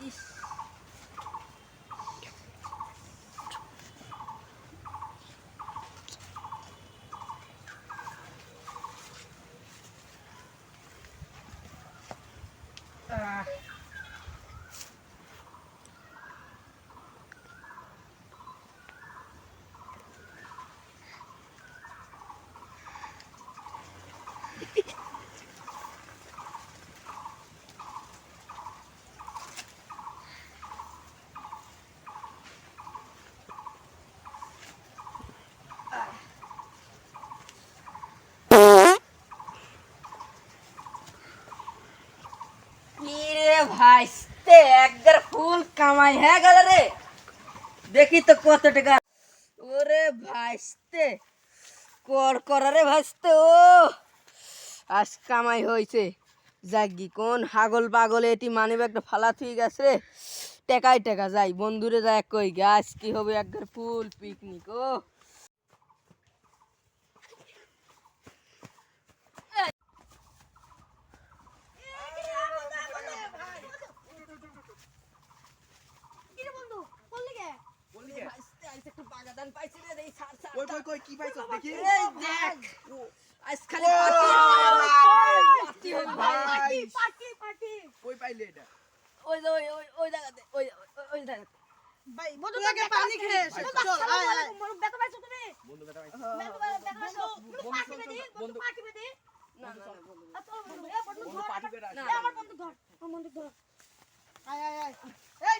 ইস ভাইস্তে একবার ফুল কামাই হয়ে গেল রে। দেখি তো কত টাকা। ওরে ভাইস্তে কর করা রে ভাইস্তে। ও আজ কামাই হয়েছে। যাগি কোন হাগল পাগল এটি মানি ব্যাগটা ফালা থুই গেছে। টেকাই টেকা যাই বন্ধুরে যাই কই গাছ কি হবে একবার ফুল পিকনিক। ও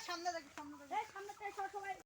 সামনে